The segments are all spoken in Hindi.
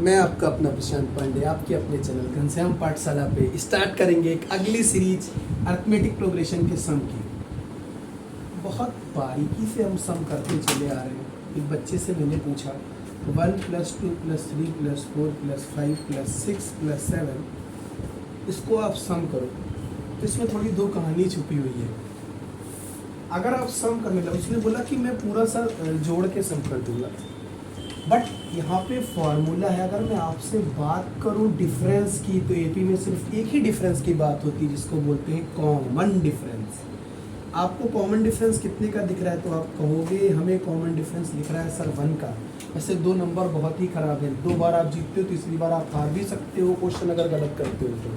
मैं आपका अपना प्रशांत पांडे आपके अपने चैनल घनश्याम पाठशाला पे स्टार्ट करेंगे एक अगली सीरीज अर्थमेटिक प्रोग्रेशन के सम की। बहुत बारीकी से हम सम करते चले आ रहे हैं। एक बच्चे से मैंने पूछा 1 + 2 + 3 + 4 + 5 + 6 + 7 इसको आप सम करो, तो इसमें थोड़ी दो कहानी छुपी हुई है। अगर आप सम करने लगे, उसने बोला कि मैं पूरा सा जोड़ के सम कर दूंगा, बट यहाँ पे फॉर्मूला है। अगर मैं आपसे बात करूँ डिफरेंस की, तो एपी में सिर्फ एक ही डिफरेंस की बात होती है जिसको बोलते हैं कॉमन डिफरेंस। आपको कॉमन डिफरेंस कितने का दिख रहा है, तो आप कहोगे हमें कॉमन डिफरेंस दिख रहा है सर 1 का। वैसे 2 नंबर बहुत ही खराब है, 2 बार आप जीतते हो, तीसरी बार आप हार भी सकते हो क्वेश्चन अगर गलत करते हो तो।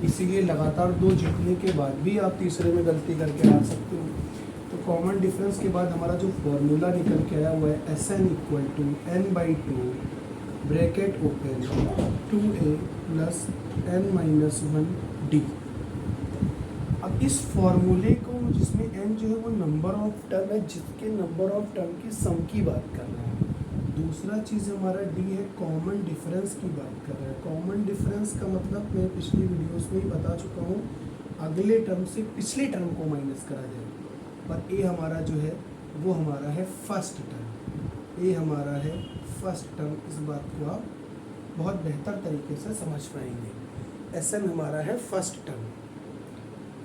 इसीलिए लगातार 2 जीतने के बाद भी आप तीसरे में गलती करके हार सकते हो। तो कॉमन डिफरेंस के बाद हमारा जो फॉर्मूला निकल के आया हुआ है Sn = n/2 bracket open 2a + n-1d। अब इस फॉर्मूले को, जिसमें n जो है वो नंबर ऑफ टर्म है, जिसके नंबर ऑफ टर्म की सम की बात कर रहा है। दूसरा चीज़ हमारा d है कॉमन डिफरेंस की बात कर रहा है। कॉमन डिफरेंस का मतलब मैं पिछली वीडियोस में ही बता चुका हूँ, अगले टर्म से पिछले टर्म को माइनस करा जाए। पर ए हमारा जो है वो हमारा है फर्स्ट टर्म, ए हमारा है फर्स्ट टर्म। इस बात को आप बहुत बेहतर तरीके से समझ पाएंगे। Sn हमारा है फर्स्ट टर्म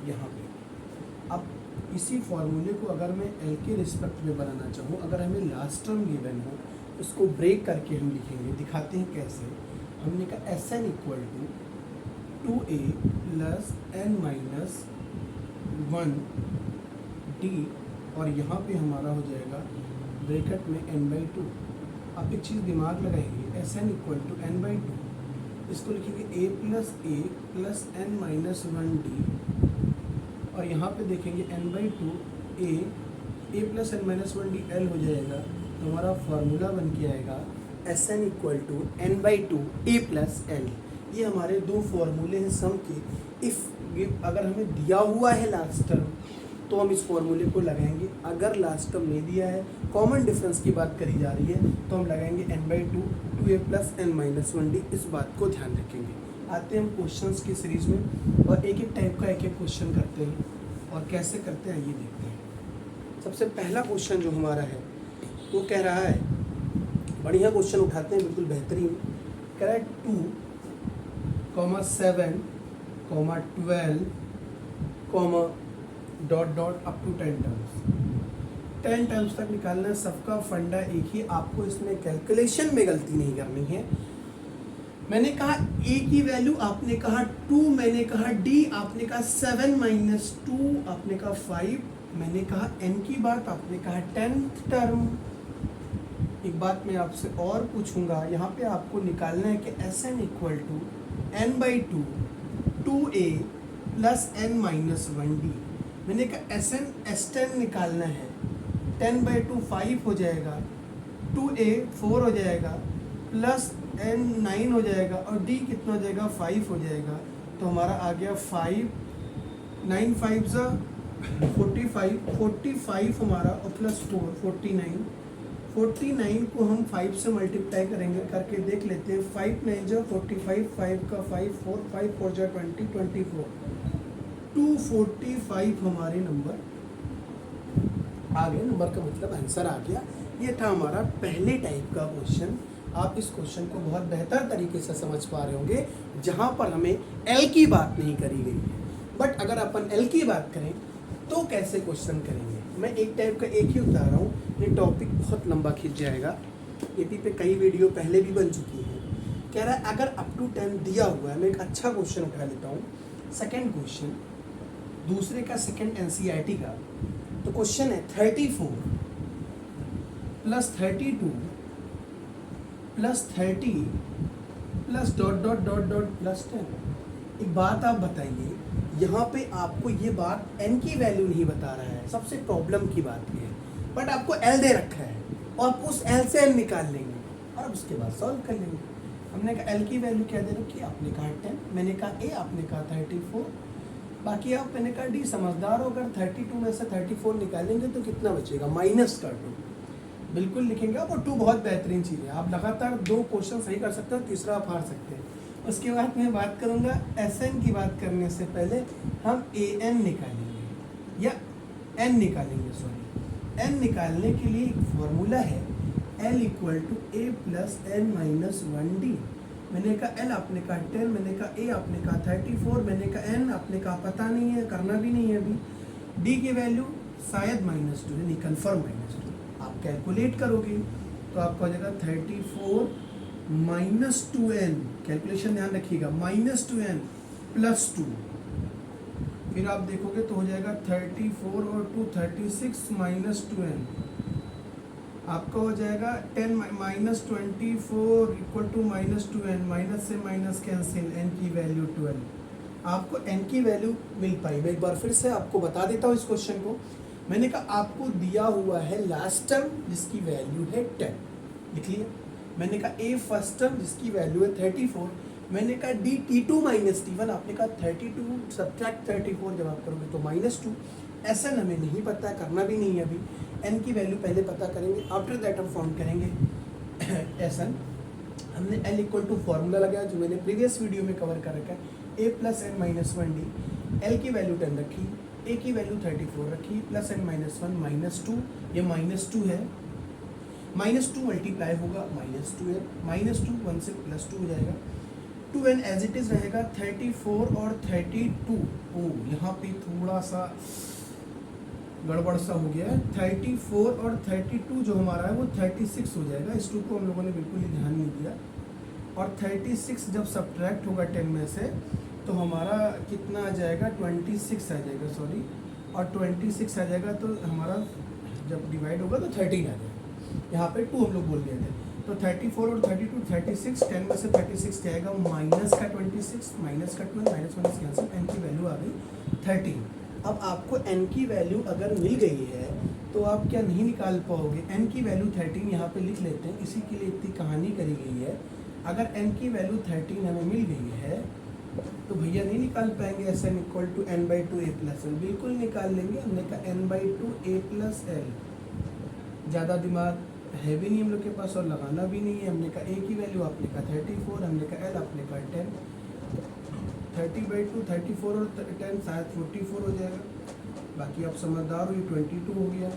यहाँ पे। अब इसी फॉर्मूले को अगर मैं एल के रिस्पेक्ट में बनाना चाहूँ, अगर हमें लास्ट टर्म गिवन हो, उसको ब्रेक करके हम लिखेंगे। दिखाते हैं कैसे। हमने कहा Sn = 2a + n-1 d, और यहाँ पे हमारा हो जाएगा ब्रैकेट में n/2। आप एक चीज़ दिमाग लगाएंगे, Sn = n/2, इसको लिखेंगे a + n-1d, और यहाँ पे देखेंगे n/2 a + n-1d l हो जाएगा। तो हमारा फार्मूला बन के आएगा Sn = n/2 a + l। ये हमारे दो फॉर्मूले हैं सम के। इफ़ अगर हमें दिया हुआ है लास्ट टर्म, तो हम इस फॉर्मूले को लगाएंगे। अगर लास्ट टर्म नहीं दिया है, कॉमन डिफरेंस की बात करी जा रही है, तो हम लगाएंगे n/2 2a + n-1d। इस बात को ध्यान रखेंगे। आते हैं हम क्वेश्चंस की सीरीज में, और एक एक टाइप का एक एक क्वेश्चन करते हैं, और कैसे करते हैं ये देखते हैं। सबसे पहला क्वेश्चन जो हमारा है वो कह रहा है, बढ़िया क्वेश्चन उठाते हैं, बिल्कुल बेहतरीन। कह रहा है 2, 7, 12, ... अप टू 10 टर्म्स। 10 टर्म्स तक निकालना है। सबका फंडा एक ही, आपको इसमें कैलकुलेशन में गलती नहीं करनी है। मैंने कहा a की वैल्यू, आपने कहा 2, मैंने कहा d, आपने कहा 7 - 2, आपने कहा 5, मैंने कहा n की बात, आपने कहा 10th टर्म। एक बात मैं आपसे और पूछूंगा, यहाँ पे आपको निकालना है कि Sn = n/2 2a + n-1d। मैंने कहा S10 निकालना है, 10/2 5 हो जाएगा, 2a 4 हो जाएगा, प्लस n 9 हो जाएगा, और d कितना हो जाएगा 5 हो जाएगा। तो हमारा आ गया 5 9 5 45 हमारा, और प्लस 4 49 को हम 5 से मल्टीप्लाई करेंगे, करके देख लेते हैं। 5 9 45, 5 का 5 4 5 4 20 24 245 हमारे नंबर आ गए। नंबर का मतलब आंसर आ गया। ये था हमारा पहले टाइप का क्वेश्चन। आप इस क्वेश्चन को बहुत बेहतर तरीके से समझ पा रहे होंगे, जहाँ पर हमें एल की बात नहीं करी गई है। बट अगर अपन एल की बात करें तो कैसे क्वेश्चन करेंगे, मैं एक टाइप का एक ही उतार रहा हूँ। ये टॉपिक बहुत लंबा खिंच जाएगा, एपी पे कई वीडियो पहले भी बन चुकी है। कह रहा है अगर अप टू 10 दिया हुआ है, मैं एक अच्छा क्वेश्चन उठा लेता हूँ। सेकेंड क्वेश्चन, दूसरे का सेकेंड एनसीईआरटी का। तो क्वेश्चन है 34 + 32 + 30 + ... +10। एक बात आप बताइए, यहाँ पे आपको ये बात n की वैल्यू नहीं बता रहा है, सबसे प्रॉब्लम की बात ये है, बट आपको l दे रखा है, और आप उस l से n निकाल लेंगे और उसके बाद सॉल्व कर लेंगे। हमने कहा l की वैल्यू क्या दे रखी है, आपने कहा 10, मैंने कहा a, आपने कहा 34, बाकी आप, मैंने कहा d। समझदार हो, अगर 32 में से 34 निकालेंगे तो कितना बचेगा, माइनस कर दो। बिल्कुल लिखेंगे आप, और 2 बहुत बेहतरीन चीज़ है। आप लगातार 2 क्वेश्चन सही कर सकते हो, तीसरा आप हार सकते हैं। उसके बाद मैं बात करूँगा एस एन की। बात करने से पहले हम ए एन निकालेंगे या एन निकालेंगे, सॉरी। एन निकालने के लिए एक फॉर्मूला है, L equal to A plus N minus 1 D. मैंने कहा एल, आपने कहा 10, मैंने कहा ए, आपने कहा 34, मैंने कहा एन, आपने कहा पता नहीं है, करना भी नहीं है अभी। डी की वैल्यू शायद -2, यानी कन्फर्म -2। आप कैलकुलेट करोगे तो आपका हो जाएगा 34 माइनस 2n, कैलकुलेशन ध्यान रखिएगा, -2n प्लस 2। फिर आप देखोगे तो हो जाएगा 34 और 2 36 माइनस 2n। आपका हो जाएगा 10 minus 24 equal to -2n। Minus से माइनस कैंसिल, n की वैल्यू 12। आपको n की वैल्यू मिल पाई। मैं एक बार फिर से आपको बता देता हूँ इस क्वेश्चन को। मैंने कहा आपको दिया हुआ है लास्ट टर्म जिसकी वैल्यू है 10, लिख लिया। मैंने कहा ए फर्स्ट टर्म जिसकी वैल्यू है 34। मैंने कहा डी T2 माइनस T1, आपने कहा 32 सब्ट्रैक्ट 34, जब आप करोगे तो -2। ऐसा हमें नहीं पता है, करना भी नहीं है अभी। एन की वैल्यू पहले पता करेंगे, आफ्टर दैट हम फाउंड करेंगे एस एन। हमने एल इक्वल टू फॉर्मूला लगाया जो मैंने प्रीवियस वीडियो में कवर कर रखा है, A plus N minus 1 D. L की वैल्यू 10 रखी, ए की वैल्यू 34 रखी, प्लस एन माइनस 1 -2, ये -2 है, -2 मल्टीप्लाई होगा -2 है, -2 1 से +2 हो जाएगा। 2n एज इट इज रहेगा, 34 और 32। ओ यहाँ पे थोड़ा सा गड़बड़ सा हो गया है। 34 और 32 जो हमारा है वो 36 हो जाएगा। इस 2 को हम लोगों ने बिल्कुल ही ध्यान नहीं दिया। और 36 जब सब्ट्रैक्ट होगा 10 में से तो हमारा कितना आ जाएगा, 26 आ जाएगा, सॉरी। और 26 आ जाएगा तो हमारा जब डिवाइड होगा तो 13 आ जाएगा। यहाँ पे 2 हम लोग बोल दिए थे। तो 34 और 32 36, 10 में से 36 जाएगा, माइनस का 26, माइनस का 12, माइनस माइनस कैंसिल, एन की वैल्यू आ गई 13। अब आपको एन की वैल्यू अगर मिल गई है तो आप क्या नहीं निकाल पाओगे। एन की वैल्यू 13 यहाँ पे लिख लेते हैं, इसी के लिए इतनी कहानी करी गई है। अगर एन की वैल्यू 13 हमें मिल गई है तो भैया नहीं निकाल पाएंगे S N equal to n/2 a plus L. बिल्कुल निकाल लेंगे। हमने कहा n/2 a प्लस एल, ज़्यादा दिमाग है भी नहीं हम लोग के पास और लगाना भी नहीं है। हमने कहा ए की वैल्यू, आपने कहा 34, हमने कहा एल, आपने कहा 10। 30/2 34 और 10 शायद 44 हो जाएगा। बाकी आप समझदार हो, ये 22 हो गया।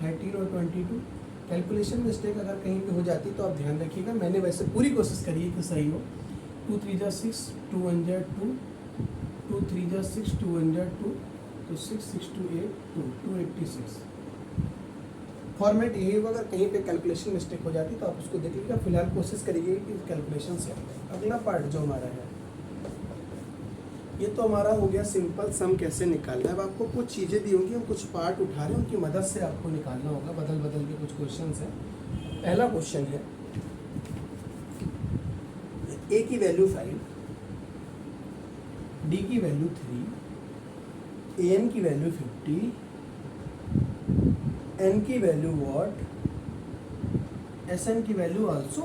13 और 22 कैलकुलेशन मिस्टेक अगर कहीं पे हो जाती तो आप ध्यान रखिएगा। मैंने वैसे पूरी कोशिश करी है कि सही हो। 2 3 जा 6, 2 1 जा 2, 2 3 जा 6, 2 1 जा 2, तो 6 6 2 8 2 286। फॉर्मेट यही होगा। अगर कहीं पे कैलकुलेशन मिस्टेक हो जाती तो आप उसको देख लीजिएगा। फिलहाल कोशिश करिए कि कैलकुलेशन से अगला पार्ट जो हमारा है, ये तो हमारा हो गया सिंपल सम कैसे निकालना है। अब आपको कुछ चीज़ें दी होंगी, हम कुछ पार्ट उठा रहे हैं, उनकी मदद से आपको निकालना होगा। बदल बदल के कुछ क्वेश्चन हैं। पहला क्वेश्चन है, ए की वैल्यू 5, डी की वैल्यू 3, ए एन की वैल्यू 50, एन की वैल्यू वॉट, एस एन की वैल्यू ऑल्सो।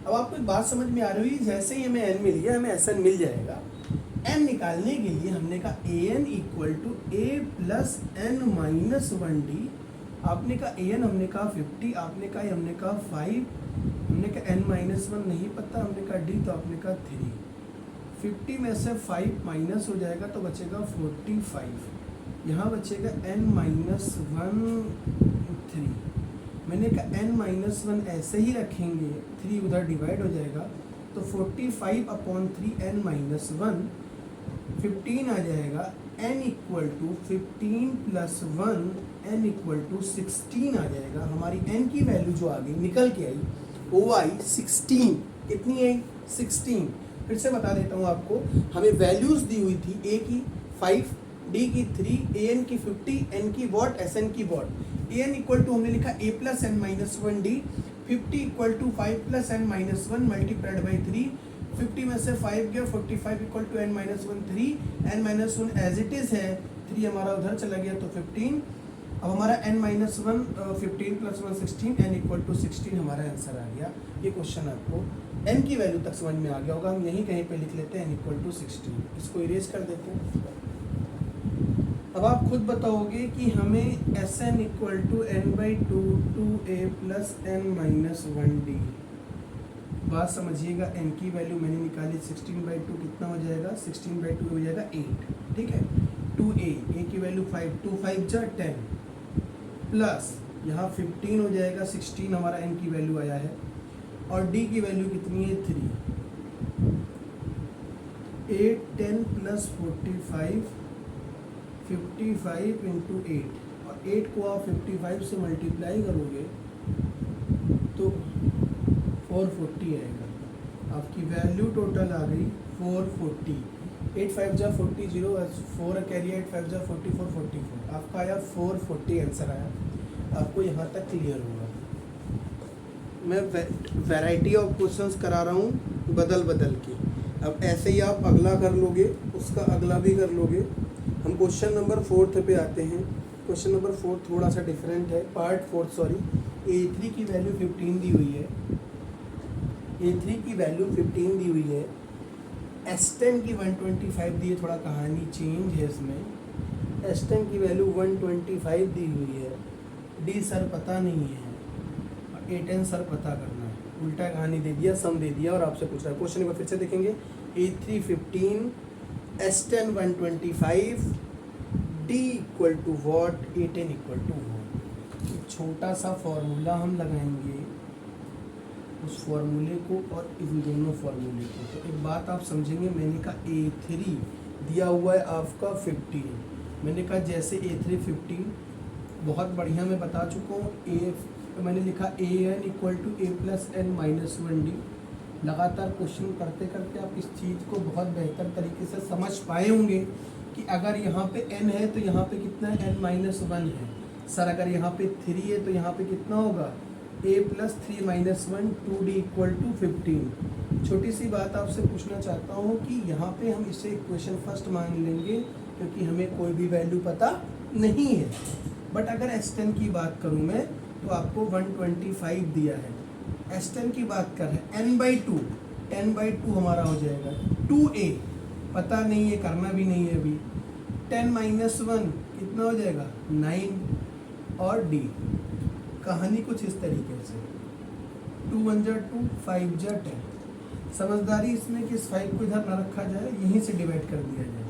अब आपको एक बात समझ में आ रही है, जैसे ही हमें एन मिल गया हमें एस एन मिल जाएगा। एन निकालने के लिए हमने कहा A N equal to A plus N minus 1 D. आपने कहा ए एन, हमने कहा 50, आपने कहा, हमने कहा 5, हमने कहा एन माइनस 1 नहीं पता, हमने कहा डी, तो आपने कहा 3। 50 में से 5 माइनस हो जाएगा तो बचेगा 45। यहाँ बचेगा n माइनस 1 3। मैंने कहा n माइनस 1 ऐसे ही रखेंगे, 3 उधर डिवाइड हो जाएगा तो 45/3 n माइनस 1 15 आ जाएगा। n equal to 15 plus 1 n equal to 16 आ जाएगा। हमारी n की वैल्यू जो आ गई, निकल के आई, वो आई 16। कितनी आई? 16। फिर से बता देता हूँ आपको, हमें वैल्यूज़ दी हुई थी ए की 5, डी की 3, ए एन की 50, एन की वॉट, एस एन की what. A N equal to हमने लिखा A plus N minus 1 D, 50 equal to 5 plus N minus 1 multiplied by 3। 50 में से 5 गया, 45 equal to N minus 1 3, N minus 1 as it is है, 3 हमारा उधर चला गया तो 15। अब हमारा n minus 1 15 plus 1 16, n equal to 16 हमारा आंसर आ गया। ये क्वेश्चन आपको n की वैल्यू तक समझ में आ गया होगा। हम यहीं कहीं पे लिख लेते हैं n इक्वल टू 16। इसको इरेज कर देते हैं। अब आप खुद बताओगे कि हमें S N equal to N by two two A plus N minus one D. बात समझिएगा, एन की वैल्यू मैंने निकाली 16/2 कितना हो जाएगा, 16/2 हो जाएगा 8, ठीक है। 2a, a की वैल्यू 5, 2 5 जा 10 प्लस यहाँ 15 हो जाएगा, 16 हमारा n की वैल्यू आया है, और d की वैल्यू कितनी है 3। 8 10 प्लस 45, 55 इंटू 8, और 8 को आप 55 से मल्टीप्लाई करोगे तो 440 आएगा। आपकी वैल्यू टोटल आ गई 440। 8 5 जा 40, 0 4 कैरी, 8 5 जा 44, 44 आपका आया 440 आंसर आया। आपको यहाँ तक क्लियर होगा। मैं वैरायटी ऑफ क्वेश्चंस करा रहा हूँ बदल बदल के। अब ऐसे ही आप अगला कर लोगे, उसका अगला भी कर लोगे। हम क्वेश्चन नंबर 4 पे आते हैं। क्वेश्चन नंबर 4 थोड़ा सा डिफरेंट है, पार्ट 4 सॉरी। A3 की वैल्यू 15 दी हुई है, A3 की वैल्यू 15 दी हुई है, S10 की 125 दी है, थोड़ा कहानी चेंज है इसमें। S10 की वैल्यू 125 दी हुई है, D सर पता नहीं है, और A10 सर पता करना है। उल्टा कहानी दे दिया, सम दे दिया और आपसे पूछ रहा है। क्वेश्चन एक बार फिर से देखेंगे। A3 15, S10 125, D equal to what, A10 equal to what. एक छोटा सा फॉर्मूला हम लगाएंगे, उस फॉर्मूले को और इन दोनों फॉर्मूले को। तो एक बात आप समझेंगे, मैंने कहा A3 दिया हुआ है आपका 15, मैंने कहा जैसे A3 15 बहुत बढ़िया मैं बता चुका हूँ। मैंने लिखा AN equal to A plus N minus 1D। लगातार क्वेश्चन करते करते आप इस चीज़ को बहुत बेहतर तरीके से समझ पाए होंगे कि अगर यहाँ पे n है तो यहाँ पे कितना है, n माइनस 1 है। सर अगर यहाँ पे 3 है तो यहाँ पे कितना होगा, a plus 3 minus 1, 2D equal to 15। छोटी सी बात आपसे पूछना चाहता हूँ कि यहाँ पे हम इसे इक्वेशन फर्स्ट मान लेंगे क्योंकि हमें कोई भी वैल्यू पता नहीं है। बट अगर S10 की बात करूँ मैं तो आपको 125 दिया है। S10 की बात कर रहे हैं, n/2, n/2 हमारा हो जाएगा 2a, पता नहीं है, करना भी नहीं है अभी। 10 माइनस 1 कितना हो जाएगा 9, और d कहानी कुछ इस तरीके से 2 1 जा 2, 5 जा 10। समझदारी इसमें कि इस 5 को इधर ना रखा जाए, यहीं से डिवाइड कर दिया जाए।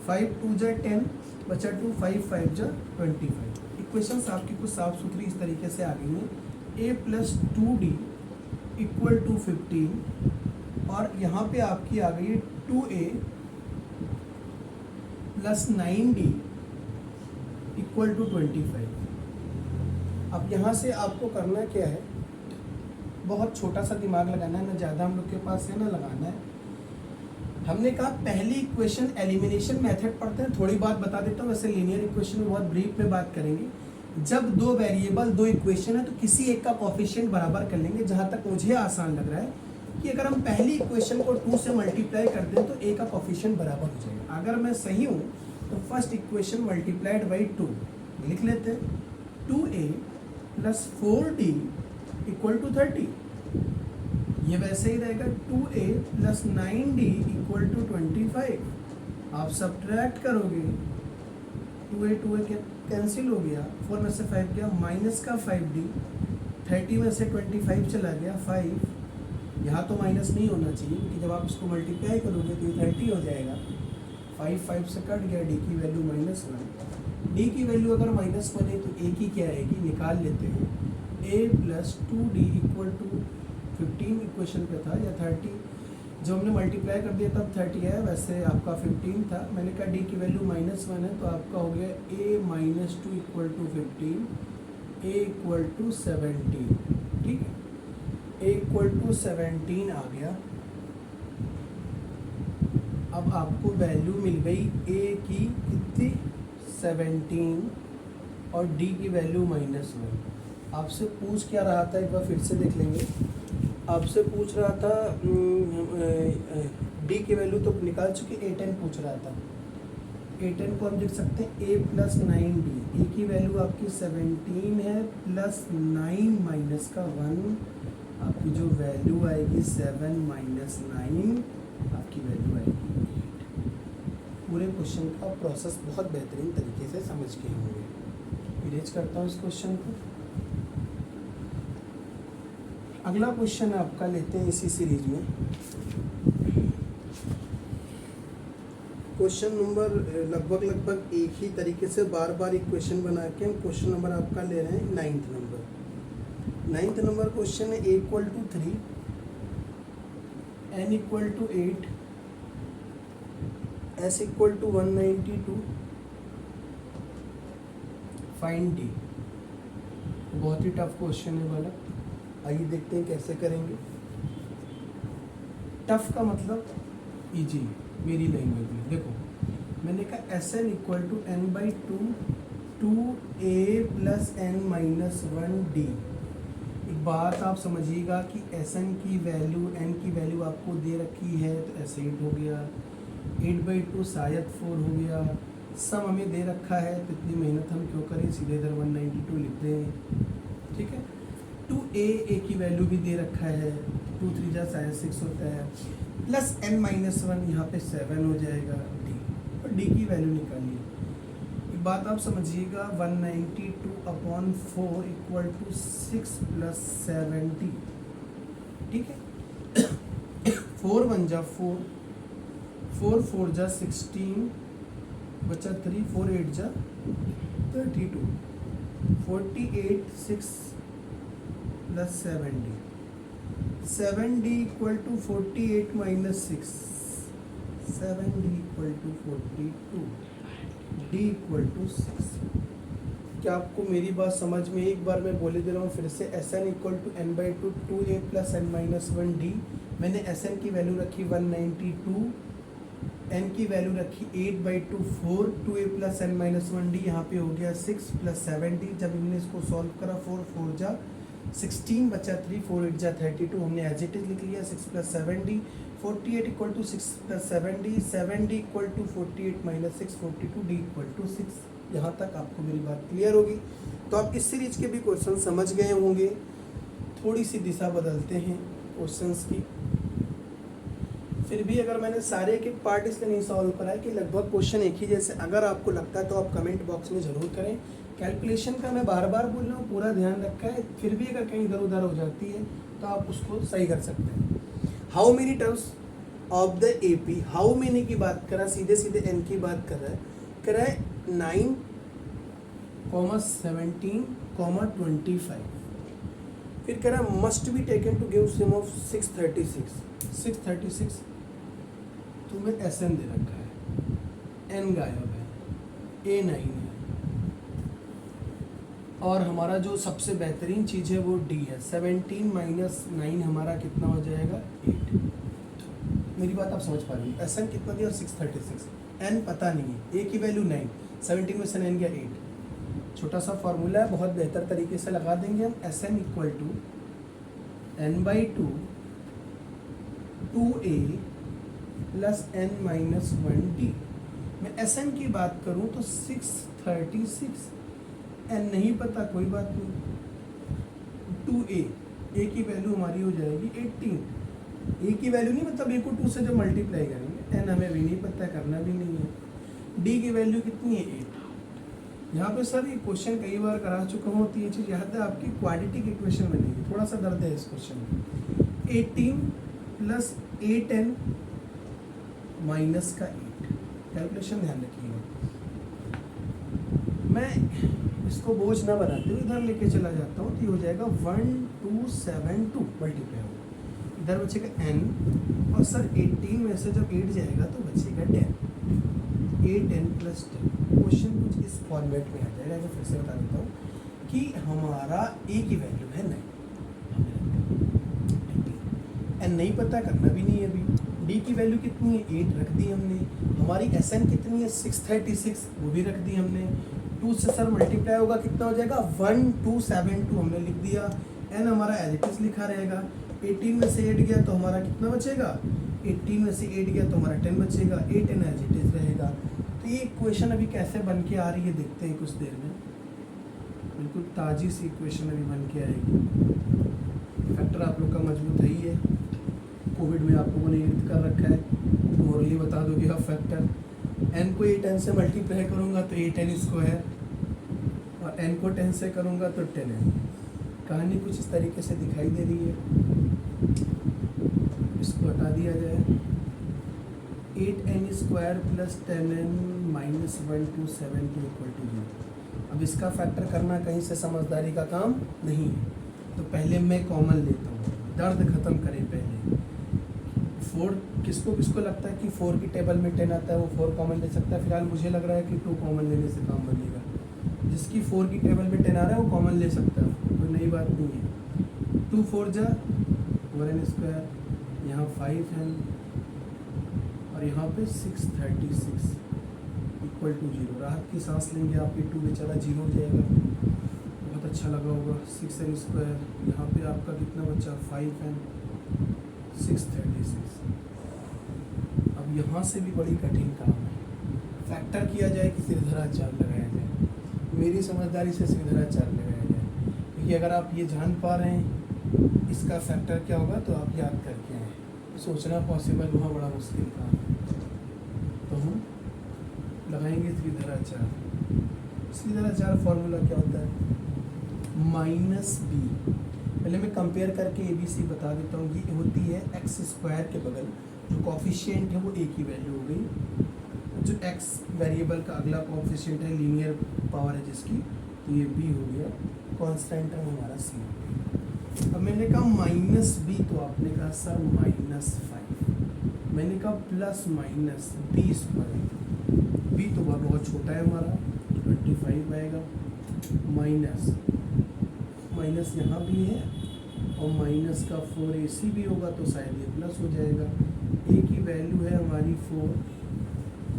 5 2 जा 10 बचा 2, 5 5 जा 25। इक्वेशंस आपकी कुछ साफ सुथरी इस तरीके से आ गई हैं। a plus 2d equal to 15, और यहाँ पे आपकी आ गई 2a plus 9d equal to 25। अब यहाँ से आपको करना क्या है, बहुत छोटा सा दिमाग लगाना है, ना ज़्यादा हम लोग के पास है ना लगाना है। हमने कहा पहली इक्वेशन एलिमिनेशन मेथड पढ़ते हैं, थोड़ी बात बता देता हूँ, वैसे लीनियर इक्वेशन में बहुत ब्रीफ में बात करेंगे। जब दो वेरिएबल, दो इक्वेशन है तो किसी एक का कोफिशिएंट बराबर कर लेंगे। जहाँ तक मुझे आसान लग रहा है कि अगर हम पहली इक्वेशन को 2 से मल्टीप्लाई कर दें तो a का कोफिशिएंट बराबर हो जाएगा। अगर मैं सही हूँ तो फर्स्ट इक्वेशन मल्टीप्लाइड बाई 2 लिख लेते हैं, 2a plus 4d equal to 30। ये वैसे ही रहेगा 2a plus 9d equal to 25। आप सब्ट्रैक्ट करोगे, 2a कैंसिल हो गया, 4 में से 5 गया, माइनस का 5d, 30 में से 25 चला गया 5। यहाँ तो माइनस नहीं होना चाहिए क्योंकि जब आप इसको मल्टीप्लाई करोगे तो ये 30 हो जाएगा। 5 5 से कट गया, d की वैल्यू -1। d की वैल्यू अगर -1 है तो a की क्या आएगी, निकाल लेते हैं। a plus 2d equal to 15 equation पे था, या 30, जो हमने मल्टीप्लाई कर दिया तब 30 है, वैसे आपका 15 था। मैंने कहा d की वैल्यू -1 है तो आपका हो गया a minus 2 equal to 15, a equal to 17। ठीक है, a इक्वल टू 17 आ गया। अब आपको वैल्यू मिल गई a की कितनी, 17, और d की वैल्यू -1। आपसे पूछ क्या रहा था, एक बार फिर से देख लेंगे। आपसे पूछ रहा था d की वैल्यू तो निकाल चुके, a10 पूछ रहा था। a10 को हम लिख सकते हैं a प्लस 9d। a की वैल्यू आपकी 17 है, प्लस 9 माइनस का 1, आपकी जो वैल्यू आएगी 7 माइनस 9, आपकी वैल्यू आएगी 8। पूरे क्वेश्चन का प्रोसेस बहुत बेहतरीन तरीके से समझ गए होंगे। इरेज करता हूँ इस क्वेश्चन को। अगला क्वेश्चन आपका लेते हैं इसी सीरीज में। क्वेश्चन नंबर लगभग एक ही तरीके से बार बार एक क्वेश्चन बना के हम क्वेश्चन नंबर आपका ले रहे हैं 9th नंबर क्वेश्चन है a = 3, n = 8, s = 192, find d। बहुत ही टफ क्वेश्चन है वाला। आइए देखते हैं कैसे करेंगे। टफ का मतलब इजी, मेरी लैंग्वेज में देखो, मैंने कहा Sn = n/2 2a + n-1d। एक बात आप समझिएगा कि Sn की वैल्यू, n की वैल्यू आपको दे रखी है तो ऐसे 8 हो गया, 8/2 शायद 4 हो गया, सब हमें दे रखा है तो इतनी मेहनत हम क्यों करें, सीधे इधर 192 लिख दें। ठीक है, 2a की वैल्यू भी दे रखा है, 2 3 जा शायद 6 होता है, प्लस n-1 यहाँ पे 7 हो जाएगा d, और d की वैल्यू निकालिए। एक बात आप समझिएगा, 192/4 = 6 + 70। ठीक है, 4 1 जा 4, 4 4 जा 16, बचा 3, 4 8 जा 32, 48 6 + 7d। 7d = 48 - 6, 7d = 42, d = 6। क्या आपको मेरी बात समझ में? एक बार मैं बोले दे रहा हूँ फिर से। Sn = n/2 2a + n-1d। मैंने Sn की वैल्यू रखी 192, n की वैल्यू रखी 8/2 4, 2a + n-1d यहाँ पे हो गया 6 + 7d। जब हमने इसको सॉल्व करा, 4 4 जा 16, बचा 3, 4 8 जा 32, हमने एज इट इज लिख लिया 6 + 7d। 48 = 6 + 7d, 7d = 48 - 6 42, d = 6। यहाँ तक आपको मेरी बात क्लियर होगी। तो आप इस सीरीज के भी क्वेश्चन समझ गए होंगे। थोड़ी सी दिशा बदलते हैं क्वेश्चंस की। फिर भी अगर मैंने सारे के पार्ट इसलिए नहीं सॉल्व कराए कि लगभग क्वेश्चन एक ही जैसे, अगर आपको लगता है तो आप कमेंट बॉक्स में ज़रूर करें। कैलकुलेशन का मैं बार बार बोल रहा हूँ, पूरा ध्यान रखा है, फिर भी अगर कहीं इधर उधर हो जाती है तो आप उसको सही कर सकते हैं। How many terms of the AP, how many की बात कर रहा है, सीधे सीधे n की बात कर रहा है 9, 17, 25। फिर कह रहा है must be taken to give sum of 636। तुम्हें Sn दे रखा है, n गायब है, a 9 है, और हमारा जो सबसे बेहतरीन चीज़ है वो d है। 17 - 9 हमारा कितना हो जाएगा, 8। मेरी बात आप समझ पा रहे हैं? Sn कितना दिया, 636, n पता नहीं है, a की वैल्यू 9, 17 में से 9 गया 8। छोटा सा फार्मूला है, बहुत बेहतर तरीके से लगा देंगे हम। Sn = n/2 2a + n-1d। मैं Sn की बात करूं तो 636, n नहीं पता, कोई बात नहीं। 2a की वैल्यू हमारी हो जाएगी 18। a की वैल्यू नहीं, मतलब a को 2 से जब मल्टीप्लाई करेंगे, n हमें भी नहीं पता, करना भी नहीं है। d की वैल्यू कितनी है, 8। यहाँ पे सर ये क्वेश्चन कई बार करा चुका हूँ, तो ये चीज़ याद है आपकी, क्वाड्रेटिक इक्वेशन बनेगी। थोड़ा सा दर्द है इस क्वेश्चन में। 18 + 8n - का 8, कैलकुलेशन ध्यान रखिएगा। मैं इसको बोझ ना बनाते हुए इधर लेके चला जाता हूँ, तो ये हो जाएगा 1272 मल्टीप्लाई होगा, इधर बचेगा n, और सर 18 में से जब 8 जाएगा तो बचेगा 10, 8n + 10। क्वेश्चन कुछ इस फॉर्मेट में आ जाएगा। मैं फिर से बता देता हूँ कि हमारा a की वैल्यू है 9, n नहीं पता, करना भी नहीं है अभी। d की वैल्यू कितनी है, 8 रख दी हमने। हमारी Sn कितनी है, 636, वो भी रख दी हमने। 2 से सर मल्टीप्लाई होगा, कितना हो जाएगा, 1272 हमने लिख दिया। n हमारा एज इट इज लिखा रहेगा। 18 में से 8 गया तो हमारा कितना बचेगा, 18 में से 8 गया तो हमारा 10 बचेगा, 8n एज इट इज रहेगा। तो ये इक्वेशन अभी कैसे बन के आ रही है देखते हैं कुछ देर में। बिल्कुल ताज़ी सी इक्वेशन अभी बन के आएगी। फैक्टर आप लोग का मजबूत है ही है, कोविड में आप लोगों ने यूज कर रखा है, मोरली बता दो कि हाँ फैक्टर n को 8n से मल्टीप्लाई करूँगा तो 8n स्क्वायर, और n को 10 से करूँगा तो 10n। कहानी कुछ इस तरीके से दिखाई दे रही है। इसको हटा दिया जाए, 8n square plus 10n minus 127 equal to 0। अब इसका फैक्टर करना कहीं से समझदारी का काम नहीं है, तो पहले मैं कॉमन लेता हूँ, दर्द खत्म करें पहले। 4 किसको किसको लगता है कि 4 की टेबल में 10 आता है वो 4 कॉमन ले सकता है। फिलहाल मुझे लग रहा है कि 2 कॉमन लेने से काम बनेगा। जिसकी 4 की टेबल में 10 आ रहा है वो कॉमन ले सकता है, कोई नई बात नहीं है। 2 4 जा 4n स्क्वायर, यहाँ 5n और यहाँ पे 636 इक्वल टू 0। राहत की सांस लेंगे, आपके 2 बेचारा 0 हो जाएगा, बहुत अच्छा लगा होगा। 6n स्क्वायर, यहाँ पे आपका कितना बचा 5n, 636। अब यहाँ से भी बड़ी कठिन काम है, फैक्टर किया जाए कि त्रिधराचार लगाया जाए। मेरी समझदारी से त्रिधराचार लगाया जाए, क्योंकि अगर आप ये जान पा रहे हैं इसका फैक्टर क्या होगा तो आप याद करके आए। सोचना पॉसिबल वहाँ बड़ा मुश्किल काम है। तो हम लगाएंगे त्रिधराचार। त्रिधराचार फॉर्मूला क्या होता है, माइनस बी। पहले मैं कंपेयर करके ए बी सी बता देता हूँ। ये होती है एक्स स्क्वायर के बगल जो कॉफिशिएंट है वो ए की वैल्यू हो गई, जो एक्स वेरिएबल का अगला कॉफिशिएंट है लीनियर पावर है जिसकी, तो ये बी हो गया, कांस्टेंट है हमारा सी। अब मैंने कहा माइनस बी, तो आपने कहा सर -5। मैंने कहा plus minus B square, B तो बहुत छोटा है हमारा 25 आएगा, माइनस माइनस यहाँ भी है और माइनस का 4 AC भी होगा तो शायद ये प्लस हो जाएगा। ए की वैल्यू है हमारी 4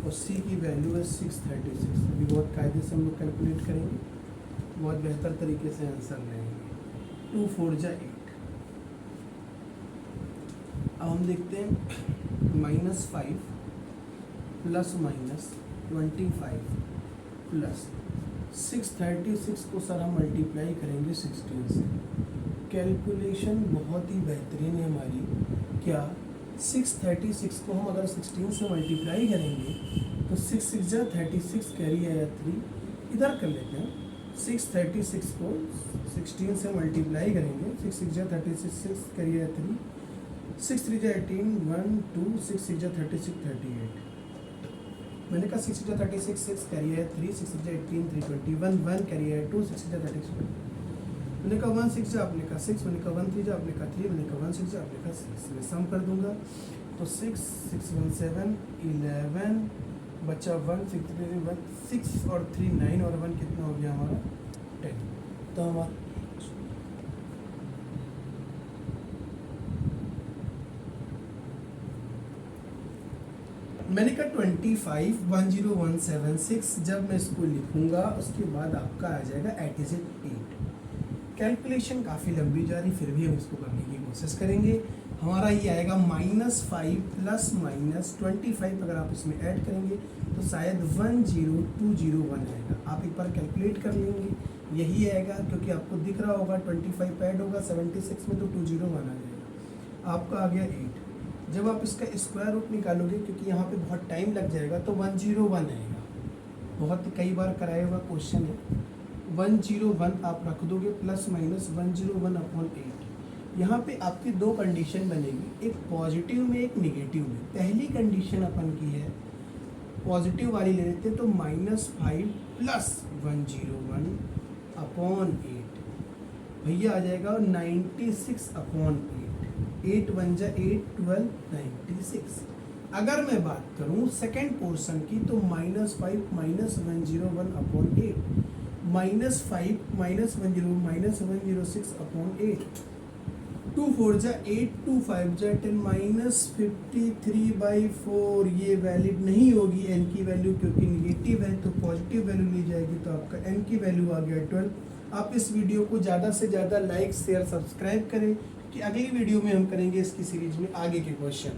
और सी की वैल्यू है 636। अभी बहुत कायदे से हम लोग कैलकुलेट करेंगे, बहुत बेहतर तरीके से आंसर लेंगे। 2 4 जा 8। अब हम देखते हैं -5 प्लस माइनस 25 प्लस 636 को सर हम मल्टीप्लाई करेंगे 16 से। कैलकुलेशन बहुत ही बेहतरीन है हमारी। क्या 636 को हम अगर 16 से मल्टीप्लाई करेंगे तो 6 6 जा 36 कैरी आया 3। इधर कर लेते हैं, 636 को 16 से मल्टीप्लाई करेंगे, 6 6 जा 36 कैरी आया 3, 6 3 जा 18 1 2 6 6 जा 36 38। मैंने कहा 6 जा 36 6 कैरी है 3, 6 जा 18 321 1 कैरी है 2, 6 जा 36। मैंने कहा 1 6 जा, आपने कहा 6, मैंने कहा 1 3 जा, आपने कहा 3, मैंने कहा 1 6 जा, आपने कहा 6। मैं सम कर दूंगा तो 6 6 1 7 11 बचा 1 6 3 1 6 और 3 9 और 1 कितना हो गया हमारा 10। तो हमारा मैंने कहा 25 10176। जब मैं इसको लिखूंगा उसके बाद आपका आ जाएगा एट इज 8। कैलकुलेशन काफ़ी लंबी जा रही, फिर भी हम इसको करने की कोशिश करेंगे। हमारा ये आएगा -5 प्लस माइनस 25। अगर आप इसमें ऐड करेंगे तो शायद 10201 आएगा। आप एक बार कैलकुलेट कर लेंगे, यही आएगा, क्योंकि आपको दिख रहा होगा 25 ऐड होगा 76 में तो 201 आ जाएगा। आपका आ गया 8। जब आप इसका स्क्वायर रूट निकालोगे, क्योंकि यहाँ पे बहुत टाइम लग जाएगा, तो 101 आएगा। बहुत कई बार कराया हुआ क्वेश्चन है। 101 आप रख दोगे प्लस माइनस 101/8। यहाँ पे आपकी 2 कंडीशन बनेगी, एक पॉजिटिव में एक निगेटिव में। पहली कंडीशन अपन की है पॉजिटिव वाली ले लेते हैं, तो -5 प्लस 101/8 भैया आ जाएगा 96/8। 8 1 जा 8 12 96। अगर मैं बात करूं सेकेंड पोर्शन की तो -5 -101/8 -5 -10 -106/8। 2 4 जा 8 2 5 जा 10 -53/4। ये वैलिड नहीं होगी n की वैल्यू, क्योंकि निगेटिव है, तो पॉजिटिव वैल्यू ली जाएगी, तो आपका n की वैल्यू आ गया 12। आप इस वीडियो को ज़्यादा से ज़्यादा लाइक शेयर सब्सक्राइब करें कि अगली वीडियो में हम करेंगे इसकी सीरीज में आगे के क्वेश्चन।